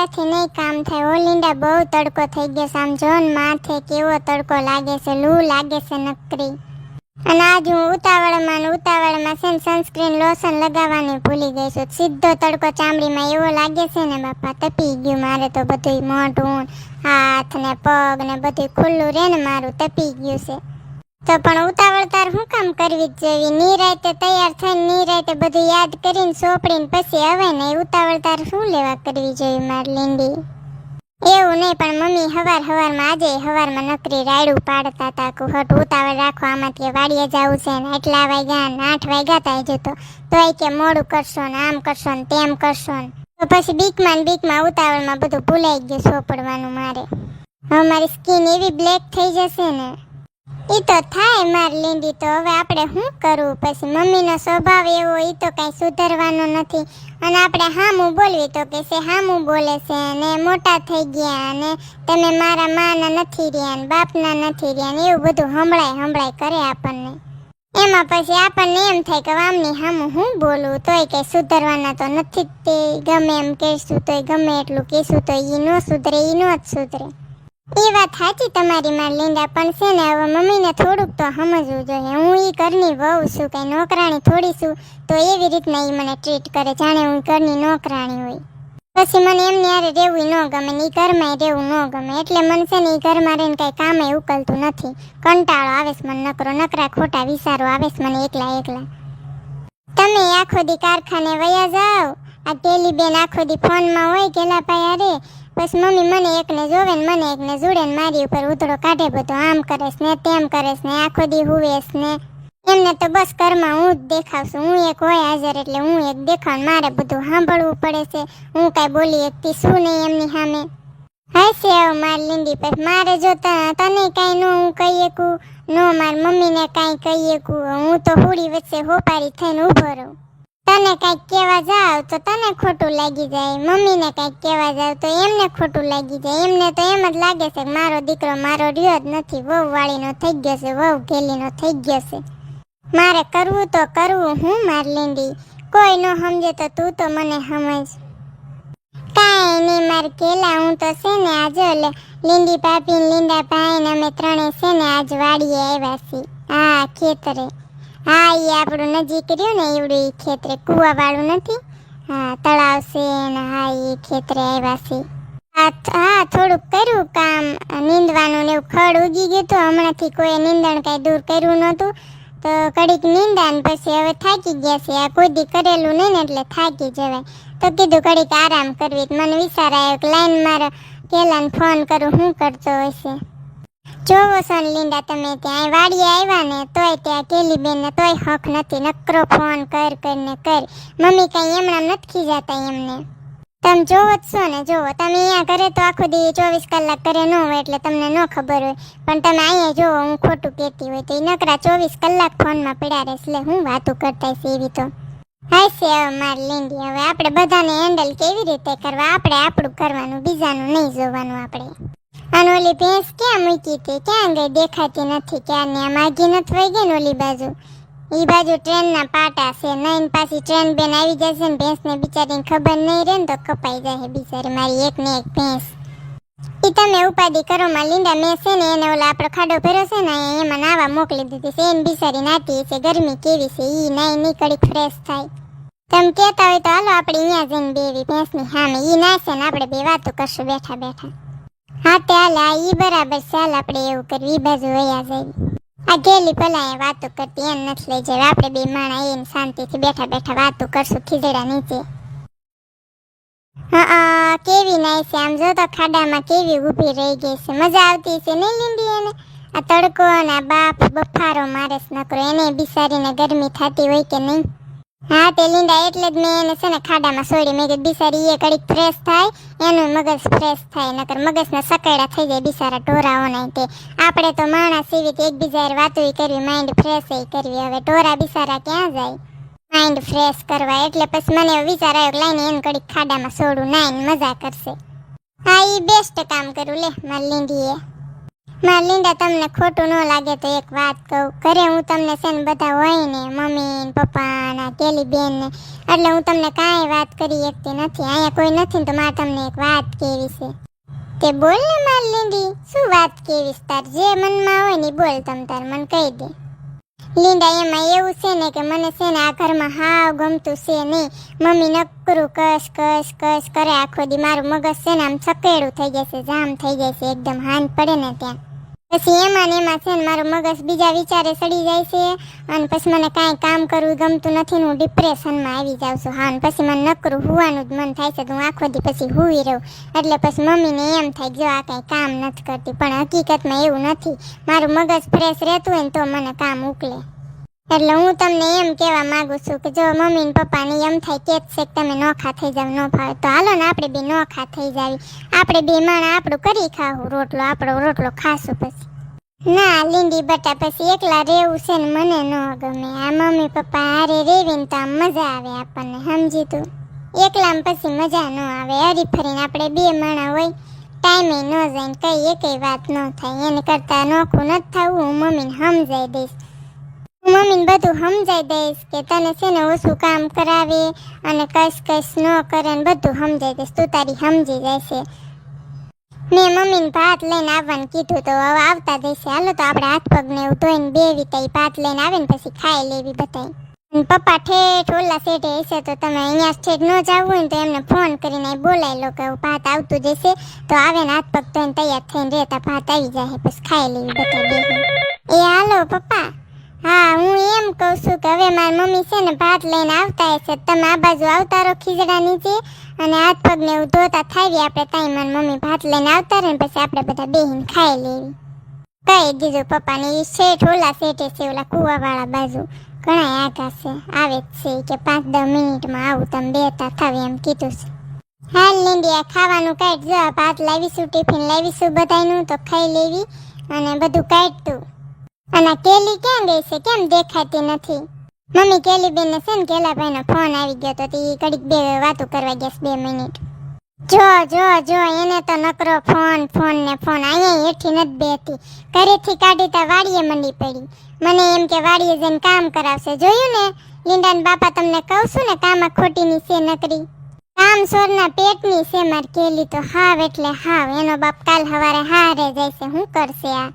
લીંડાથી નહીં કામ થાય. ઓ લીંડા બહુ તડકો થઈ ગયો છે. આમ જો ને માથે કેવો તડકો લાગે છે, લૂ લાગે છે નકરી. અને આજ હું ઉતાવળમાં છે ને સનસ્ક્રીન લોશન લગાવવાની ભૂલી ગઈ છું. સીધો તડકો ચામડીમાં એવો લાગે છે ને બાપા, તપી ગયું મારે તો બધું, મોઢું હાથ ને પગ ને બધું ખુલ્લું રે ને મારું તપી ગયું છે. તો પણ ઉતાવળ તાર શું કામ કરવી જ જેવી? નિરાતે તૈયાર થઈને નિરાતે બધું યાદ કરીને સોપડીને પછી હવે ને ઉતાવળ તાર શું લેવા કરવી જોઈએ મારી લીંડી? એવું નહીં, પણ મમ્મી હવારમાં નકરી રાયડું પાડતા હતા કે હટ ઉતાવળ રાખો, આમાંથી વાડીએ જવું છે ને એટલા વાગ્યા ને 8 વાગ્યા તા જતો તોય કે મોડું કરશો ને આમ કરશો ને તેમ કરશો ને. તો પછી બીકમાં ઉતાવળમાં બધું ભૂલાઈ ગયું સોપડવાનું મારે. હવે મારી સ્કિન એવી બ્લેક થઈ જશે ને. ઈ તો થાય મારી લીંડી, તો હવે આપણે શું કરવું પછી? મમ્મીનો સ્વભાવ એવો, ઈ તો કઈ સુધરવાનો નથી. અને આપણે હામું બોલવી તો કે છે હામું બોલે છે ને મોટા થઈ ગયા ને તમે મારા માના નથી રહ્યા ને બાપના નથી રહ્યા ને એવું બધું હંભળાય કરે આપણને. એમાં પછી આપણને એમ થાય કે આમની હામું હું બોલું, તોય કઈ સુધરવાના તો નથી જ તે. ગમે એમ કહેશું તોય, ગમે એટલું કહેશું તો ઈ નો સુધરે, ઈ નો જ સુધરે. એ વાત સાચી તમારી મારી લીંડા, પણ છે ને હવે મમ્મીને થોડુંક તો સમજવું જોઈએ. હું ઈ ઘરની વહુ છું, કઈ નોકરાણી થોડી છું, તો એવી રીતના ઈ મને ટ્રીટ કરે જાણે હું ઘરની નોકરાણી હોય. પછી મને એમની હારે રહેવું ન ગમે ને ઈ ઘરમાં રહેવું ન ગમે. એટલે મને છે ને ઈ ઘરમાં રહીને કઈ કામે ઉકલતું નથી. કંટાળો આવે છે મને નકરા ખોટા વિચારો આવે છે મને એકલા. તમે આખો દી કારખાને વયા જાઓ, આ ટેલી બેન આખો દી ફોનમાં હોય ગેલાભાઈ હારે. બસ મમ્મી મને એકને જોવે ને મને એકને જોડે ને મારી ઉપર ઉધડો કાઢે બધો, આમ કરેશ ને તેમ કરેશ ને આખો દી હુવેશ ને. એમને તો બસ ઘરમાં હું જ દેખાવશું. હું એક હોય હાજર એટલે હું એક દેખાવ, મારે બધું સાંભળવું પડે છે. હું કાંઈ બોલી એકતી શું નહીં એમની સામે. હશે હવે મારી લીંડી, પછી મારે જો તને કાંઈ ન હું કહી શકું, ન મારી મમ્મીને કાંઈ કહી શકું. હું તો હુડી વચ્ચે હોપારી થઈને ઊભો રહું. તને કાંઈક કહેવા જાવ તો તને ખોટું લાગી જાય, મમ્મીને કાંઈક કહેવા જાવ તો એમને ખોટું લાગી જાય. એમને તો એમ જ લાગે છે કે મારો દીકરો મારો રહ્યો જ નથી, વહુ વાળીનો થઈ ગયો છે, વહુ ઘેલીનો થઈ ગયો છે. મારે કરવું તો કરવું હું મારી લીંડી, કોઈ ન સમજે તો તું તો મને સમજ. કાંઈ નહીં મારે કેલા, હું તો છે ને આજે લીંડી ભાભી ને લીંડા ભાઈ ને અમે ત્રણે છે ને આજ વાડીએ આવ્યા છીએ. હા ખેતરે. હા એ આપણું નજીક રહ્યું ને એવડું ઈ ખેતરે, કુવા વાળું નથી, હા તળાવ છે ને. હા એ ખેતરે આવ્યા છે. હા થોડુંક કર્યું કામ, નીંદવાનું ને એવું ખડ ઉગી ગયું હતું. હમણાંથી કોઈ નીંદણ કાંઈ દૂર કર્યું નહોતું તો કડીક નીંદા ને પછી હવે થાકી ગયા છે. આ કોઈ દી કરેલું નહીં ને એટલે થાકી જવાય. તો કીધું કડીક આરામ કરવી. મને વિચાર આવ્યો કે લાઈન મારા કેલાને ફોન કરું, શું કરતો હશે. જોવો સોન લીંડા તમે ત્યાં વાડીએ આવ્યા ને તોય ત્યાં કેલી બેન ને તોય હક નથી, નકરો ફોન કરીને કર. મમ્મી કઈ એમણામ નથી ખીજાતા એમને. તમે જોવો જ છો ને, જોવો તમે અહીંયા કરે તો આખો દી 24 કલાક કરે ન હોય એટલે તમને ન ખબર હોય, પણ તમે અહીંયા જોવો હું ખોટું કહેતી હોય તો એ નકરા 24 કલાક ફોનમાં પડ્યા રહેશે. એટલે હું વાતું કરતા છે એવી તો. હશે હવે મારી લીંડી, હવે આપણે બધાને હેન્ડલ કેવી રીતે કરવા? આપણે આપણું કરવાનું, બીજાનું નહીં જોવાનું આપણે. અને ઓલી ભેંસ ક્યાં મૂકી હતી, ક્યાં ગઈ? દેખાતી નથી ક્યારની. આ માગી નથી વહી ગઈ ને ઓલી બાજુ? ઈ બાજુ ટ્રેનના પાટા છે, નહીં પાછી ટ્રેન બેન આવી જશે ને ભેંસને બિચારીને ખબર નહીં રહે ને તો કપાઈ જાય બિચારી મારી એક ને એક ભેંસ. ઈ તમે ઉપાધિ કરો માં લીંડા, મેં છે ને એને ઓલા આપણો ખાડો ભર્યો છે ને એમાં નાવા મોકલી દીધી છે. એને બિચારી નાતી છે, ગરમી કેવી છે, ઈ નાઈ નીકળી ફ્રેશ થાય. તમે કહેતા હોય તો હાલો આપણે અહીંયા જઈને બેવી ભેંસની સામે, ઈ નાશે ને આપણે બે વાતો કરશું બેઠા. હા તે હાલ, આ ઈ બરાબર ચાલ આપણે એવું કરવી, ઈ બાજુ વયા જાય. આ ગેલી ભલા એ વાતો કરતી એમ નથી લઈ જાય. આપણે બે માણા એને શાંતિથી બેઠા વાતો કરશું ખીજડા નીચે. હા કેવી નાઈ છે, આમ જો તો ખાડામાં કેવી ઊભી રહી ગઈ છે. મજા આવતી છે નહીં લીંડી એને? આ તડકો અને આ બાપ બફારો મારે નકરો, એને બિસારીને ગરમી થતી હોય કે નહીં? હા તે લીંડા એટલે જ મેં એને છે ને ખાડામાં છોડી. મેં કીધું બિસારી એ કડીક ફ્રેશ થાય, એનું મગજ ફ્રેશ થાય, નકર મગજના સકડા થઈ જાય બિસારા ઢોરાઓના. તે આપણે તો માણસ એવી એકબીજા વાતો કરવી, માઇન્ડ ફ્રેશ કરવી. હવે ઢોરા બિસારા ક્યાં જાય માઇન્ડ ફ્રેશ કરવા? એટલે પછી મને વિચાર આવ્યો કે લાઈને એને કડીક ખાડામાં છોડું, નાઈને મજા કરશે. હા એ બેસ્ટ કામ કર્યું લે મારી લીંડીએ. મારા લીંડા તમને ખોટું ન લાગે તો એક વાત કહું. ઘરે હું તમને છે ને બધા હોય ને, મમ્મી ને પપ્પા ને કેલી બેન ને, એટલે હું તમને કાંઈ વાત કરી શકતી નથી. અહીંયા કોઈ નથી ને તો મારે તમને એક વાત કેવી છે. તે બોલ ને મારી લીંડી, શું વાત કેવીશ તાર? જે મનમાં હોય ને બોલ, તમ તાર મને કહી દે. લીંડા, એમાં એવું છે ને કે મને છે ને આ ઘરમાં હાવ ગમતું છે નહીં. મમ્મી નકરું કશ કશ કશ કરે આખો દી. મારું મગજ છે ને આમ ચકેડું થઈ જશે, જામ થઈ જશે એકદમ. હાન પડે ને ત્યાં પછી એમાં ને એમાં છે ને મારું મગજ બીજા વિચારે સડી જાય છે, અને પછી મને કાંઈ કામ કરવું ગમતું નથી ને હું ડિપ્રેશનમાં આવી જાઉં છું. હા, પછી મને નકરું હુવાનું જ મન થાય છે, તો હું આખો દી પછી હુઈ રહું. એટલે પછી મમ્મીને એમ થાય જો આ કાંઈ કામ નથી કરતી, પણ હકીકતમાં એવું નથી. મારું મગજ ફ્રેશ રહેતું હોય ને તો મને કામ ઉકલે. એટલે હું તમને એમ કહેવા માંગુ છું કે જો મમ્મી ને પપ્પાને એમ થાય કે છે કે તમે નોખા થઈ જાવ, ન ફાવે તો હાલો ને આપણે બે નોખા થઈ જાવી. આપણે બે માણા આપણું કરી ખાવું, રોટલો આપણો રોટલો ખાશું. પછી ના લીંડી બટા, પછી એકલા રહેવું છે ને મને ન ગમે. આ મમ્મી પપ્પા હારે રેવીને તો આમ મજા આવે આપણને, સમજી તું? એકલામાં પછી મજા ન આવે. હરી ફરીને આપણે બે માણા હોય, ટાઈમે ન જાય ને કઈ એકેય વાત ન થાય. એને કરતાં નોખું નથી થવું. હું મમ્મીને સમજાઈ દઈશ, મમ્મીને બધું સમજાઈ દઈશ કે તને છે ને ઓછું કામ કરાવે અને કશ કશ ન કરે ને બધું સમજાઈ દઈશ. તું તારી સમજી જશે. મેં મમ્મીને ભાત લઈને આવવાનું કીધું તો હવે આવતા જશે. હાલો તો આપણે હાથ પગને એવું ધોઈને બેવી તઈ ભાત લઈને આવે ને પછી ખાઈ લેવી બધાય. પપ્પા ઠેઠ ઓલા સેઠે હશે તો તમે અહીંયા ઠેઠ ન જવું હોય ને તો એમને ફોન કરીને બોલાવી લો કે ભાત આવતું જશે, તો આવે ને હાથ પગ ધોઈને તૈયાર થઈને રહેતા ભાત આવી જાય, પછી ખાઈ લેવી બધા બેસી. એ હાલો પપ્પા. હા, હું એમ કહું છું કે હવે મારી મમ્મી છે ને ભાત લઈને આવતા હશે, તમે આ બાજુ આવતા રહો ખીજડા નીચે, અને હાથ પગને એવું ધોતા થાવી આપણે ત્યાં. મારી મમ્મી ભાત લઈને આવતા રહે ને પછી આપણે બધા બેહીને ખાઈ લેવી. કહી દીધું પપ્પાને. એ શેઠ ઓલા શેઠે છે, ઓલા કુવાવાળા બાજુ ઘણા આગા છે, આવે જ છે કે 5-10 મિનિટમાં આવું, તમે બેતા થાવ એમ કીધું છે. હાલ લીંડિયા, ખાવાનું કાઢ. જો ભાત લાવીશું, ટિફિન લાવીશું બધાયનું, તો ખાઈ લેવી અને બધું કાઢતું. અને કેલી ક્યાં ગઈ છે, કેમ દેખાતી નથી? મમ્મી કેલી બેનને છે ને કેલાભાઈનો ફોન આવી ગયો તો એ ઘડીક બે વાતો કરવા ગયા 2 મિનિટ. જો જો જો એને તો નકરો ફોન ફોન ને ફોન. અહીંયા હેઠી નથી બેઠી, ઘરેથી કાઢી તા વાડીએ મંડી પડી. મને એમ કે વાડીએ જઈને કામ કરાવશે. જોયું ને લીંડાન બાપા, તમને કહું છું ને કામાં ખોટીની છે નકરી. કામ સોરના પેટની છે માર કેલી તો હાવ એટલે હાવ. એનો બાપ કાલ હવારે હારે જશે. શું કરશે આ?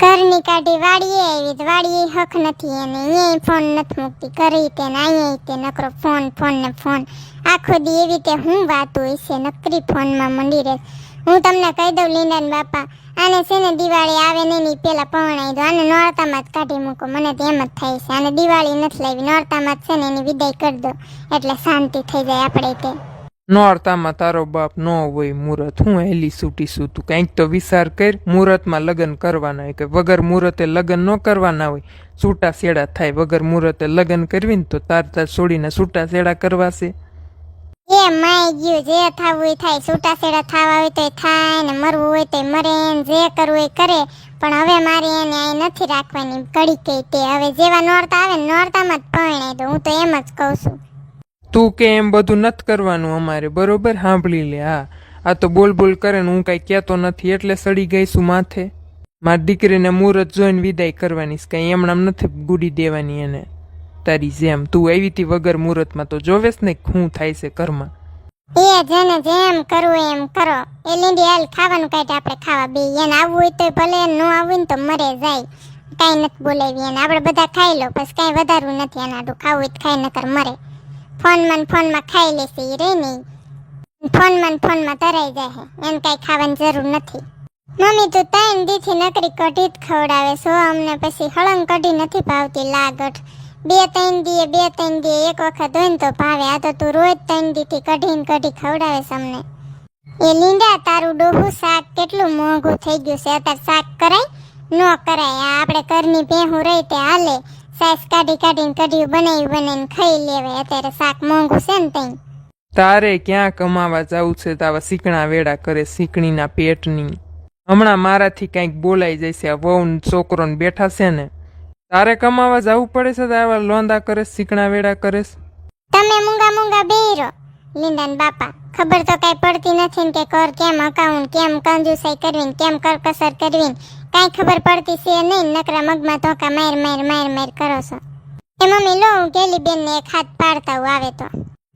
ઘરની કાઢી વાડીએ આવી, વાડીએ હક નથી એને. અહીંયા ફોન નથી મૂકતી, કરી તે ને અહીંયા તે નકરો ફોન ફોન ને ફોન. આખો દી એવી રીતે હું વાતું હોય છે, નકરી ફોનમાં મંડી રહે. હું તમને કહી દઉં લીંડાન બાપા, આને છે ને દિવાળી આવે ને એની પેલા પવણાઈ દો. આને નોરતામાં જ કાઢી મૂકો. મને તો એમ જ થાય છે આને દિવાળી નથી લાવી, નોરતામાં જ છે ને એની વિદાય કરી દો એટલે શાંતિ થઈ જાય આપણે. તે નોરતામાં તારો બાપ ન હોય મુહૂર્ત, હું હેલી સૂટીશું? તું કંઈક તો વિચાર કર. મુહૂર્તમાં લગ્ન કરવાના હોય કે વગર મુહૂર્તે લગ્ન ન કરવાના હોય? છૂટા છેડા થાય વગર મુહૂર્તે લગ્ન કરવી ને તો તાર છોડીને છૂટા છેડા કરવાશે. એ માય ગયું, જે થવું હોય થાય. છૂટા છેડા થવા હોય તો થાય ને મરવું હોય તો મરે, જે કરવું હોય કરે. પણ હવે મારી એને આ નથી રાખવાની ઘડી કઈ. તે હવે જેવા નોરતા આવે ને નોરતામાં જ પરણાઈ દો. હું તો એમ જ કહું છું. તું કે એમ બધું નથી કરવાનું અમારે, બરોબર? સાંભળી લે. હા, આ તો બોલ બોલ કરે ને હું કાંઈ કહેતો નથી એટલે સડી ગઈશું માથે. મારી દીકરીને મુહૂર્ત જોઈને વિદાય કરવાની, કંઈ એમણામ નથી ગુડી દેવાની એને. તારી જેમ તું આવી હતી વગર મુહૂર્તમાં તો જોવેશ ને શું થાય છે ઘરમાં. એ જેને જેમ કરવું એમ કરો. એ લીંડી હાલ ખાવાનું કાઢે, આપણે ખાવા બે. એને આવવું હોય તો ભલે, ન આવવું હોય તો મરે જાય. કાંઈ નથી બોલાવી એને. આપણે બધા ખાઈ લો, પછી કાંઈ વધારવું નથી. એના આટલું ખાવું હોય તો ખાઈ, નકર મરે. ફોનમાં ખાઈ લેશે એ રે નહીં. ફોનમાં તરાઈ જાય. એને કાંઈ ખાવાની જરૂર નથી. મમ્મી તું 3 દીથી નકરી કઢી જ ખવડાવે છો અમને, પછી હળંગ કઢી નથી ભાવતી. લાગઠ 2-3 દીએ 2-3 દીએ એક વખત હોય ને તો ભાવે. આ તો તું રોજ 3 દીથી કઢી ખવડાવે છે અમને. એ લીંડા, તારું ડોહું શાક કેટલું મોંઘું થઈ ગયું છે. અત્યારે શાક કરાય ન કરાય? આ આપણે ઘરની ભેહું રહી તે હાલે. સાસ કાઢીને કઢી બનાવીને ખાઈ લેવાય. અત્યારે શાક મોંઘું છે ને તઈ. તારે ક્યાં કમાવા જવું છે? તાવા શીકણા વેડા કરે શીકણીના પેટની. હમણાં મારાથી કંઈક બોલાઈ જશે. આ વહુ છોકરોને બેઠા છે ને, તારે કમાવા જવું પડે છે તો આવા લોંદા કરે, શીકણા વેડા કરે. તમે મૂંગા બેરો લીંડાન બાપા. ખબર તો કઈ પડતી નથી ને કે કર કેમ અકાઉન્ટ, કેમ કંજુસાઈ કરવી, કેમ કરકસર કરવી. કાંઈ ખબર પડતી છે નહીં, નકરા મગમાં ધોકા માર કરો છો. એ મમ્મી લો હું ગેલી બેન ને એક હાથ પાડતા હું આવે તો.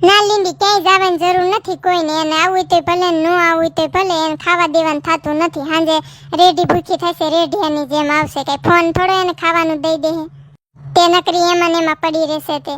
ના લીંડી, ક્યાંય જવાની જરૂર નથી કોઈને, એને આવવું તોય ભલે ન આવવું તોય ભલે, એને ખાવા દેવાનું થતું નથી. સાંજે રેડી ભૂખી થશે, રેડિયાની જેમ આવશે, કઈ ફોન થોડો એને ખાવાનું દઈ દે. તે નકરી એમાં ને એમાં પડી રહેશે તે.